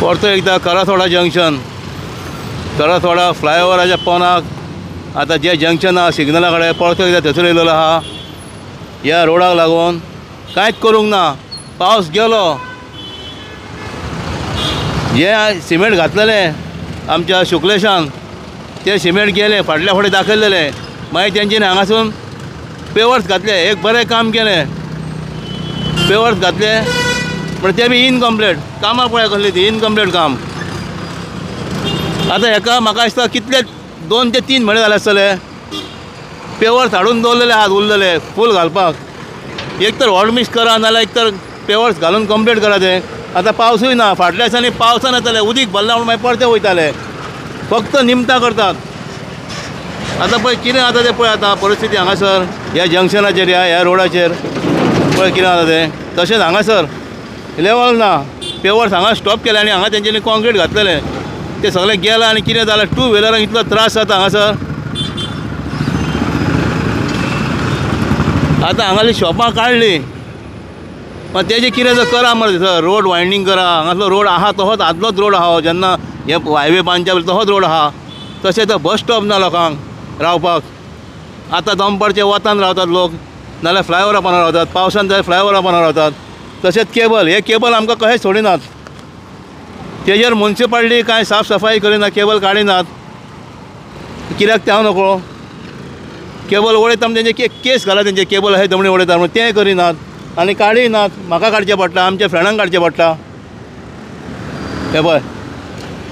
परतो एकदां करासवाडा जंक्शन, करासवाडा फ्लायओवराच्या पोंदाक आतां जे जंक्शन आहा सिग्नला कडेन परतो एकदां थंयसर येयलेलो आहा। ह्या रोडाक लागून कांयच करूंक ना। पावस गेलो, जे सिमेंट घातलेले आमच्या शुक्लेशान ते सिमेंट गेले, फाटल्या फुडें दाखयलेले, मागीर तेंच्यांनी हांगासून पेवर्स घातले, एक बरें काम केलें, पेवर्स घातले पण ते बी इनकम्प्लीट। कामां पळय कसली ती इनकम्प्लीट काम। आतां हेका म्हाका दिसता कितले 2 ते 3 म्हयने जाले आसतले पेवर्स हाडून दवरलेले आहात उरलेले फूल घालपाक। एक तर व्हड मिक्स करा नाल्यार एक तर पेवर्स घालून कंप्लीट करा ते। आतां पावसूय ना, फाटल्या दिसांनी पावसान येताले, उदीक भरला म्हणून मागीर परते वयताले, फक्त निमतां करतात। आतां पळय कितें जाता तें पळय आतां परिस्थिती हांगासर ह्या जंक्शनाचेर ह्या रोडाचेर पळय कितें जाता तें। तशेंच हांगासर लेवल ना, पेवर्स हांगा स्टॉप केले आनी हांगा तेंच्यांनी कॉन्क्रीट घातलेले, ते सगळें गेलां आनी कितें जालें टू व्हिलरांक इतलो त्रास जाता हांगासर। आतां हांगाली शॉपां काडलीं पण तेजें कितें जर करा मरे, थंय रोड वायंडींग करा। हांगासलो रोड आहा तसोच आदलोच रोड आहा, जेन्ना हे हायवे बांदच्या पयलीं तसोच रोड आहा। तशें थंय बस स्टॉप ना लोकांक रावपाक। आतां दनपारचे वतान रावतात लोक, नाल्यार फ्लायओवरा पोंदा रावतात, पावसान जाल्यार फ्लायओवरा पोंदा रावतात। तशेंच केबल, हे केबल आमकां कशेंच सोडिनात, तेजेर मुन्सिपाल्टी कांय साफ सफाई करिना, केबल काडिनात। कित्याक तें हांव नकळो, केबल उडयता म्हणजे तेंचे केस घाला, तेंचे केबल अशें दमणे उडयतात म्हण तें करिनात आनी काडिनात। म्हाका काडचें पडटा, आमच्या फ्रेंडांक काडचें पडटा। हे पळय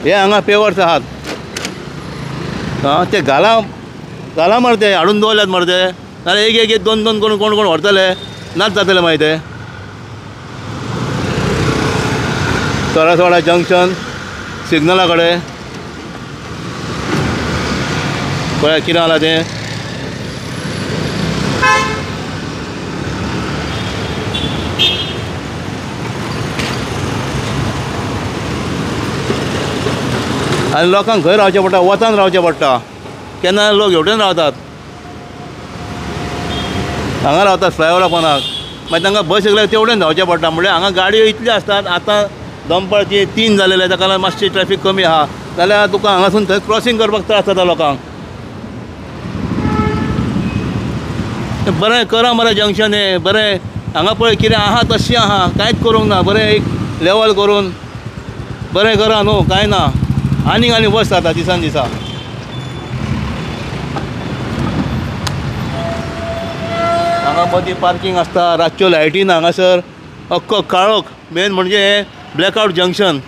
हे हांगा पेवर्स आहात, ते घाला मरे, ते हाडून दवरल्यात मरे ते, नाल्यार एक 2 करून कोण व्हरतले नाच जातले मागीर ते। करासवाडा जंक्शन सिग्नला कडेन पळय कितें जालां तें। आनी लोकांक खंय रावचें पडटा, वतान रावचें पडटा। केन्ना लोक हेवटेन रावतात, हांगा रावतात फ्लायओवरा पोंदाक, मागीर तांकां बस येयल्यार तेवटेन धांवचें पडटा। म्हणल्यार हांगा गाडयो इतल्यो आसतात, आतां दनपारची 3 जालेले, ताका लागून मातशी ट्रॅफीक कमी आहा, जाल्यार तुका हांगासून थंय क्रॉसींग करपाक त्रास जाता लोकांक। बरें करा मरे जंक्शन हें बरें, हांगा पळय कितें आहा तश्शें आहा, कांयच करूंक ना। बरें एक लेवल करून बरें करा न्हू, कांय ना, आनी वर्स जाता दिसान दिसा। हांगा मदीं पार्किंग आसता, रातच्यो लायटी ना हांगासर, अख्खो काळोख। मेन म्हणजे हें ब्लॅकआवट जंक्शन,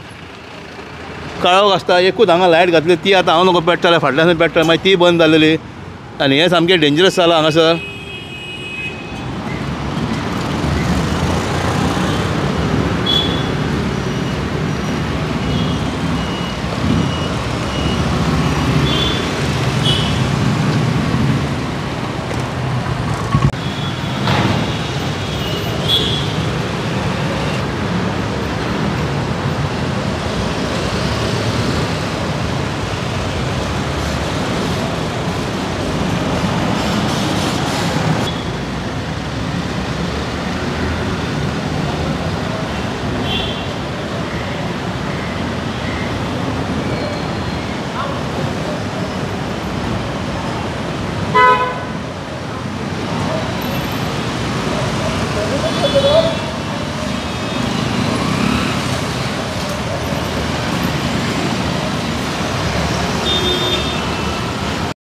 काळोख आसता। एकूच हांगा लायट घातली, ती आतां हांव नकळो पेट्टलें, फाटल्यान पेट्टलें, मागीर ती बंद जालेली आनी हें सामकें डेंजरस जालां हांगासर।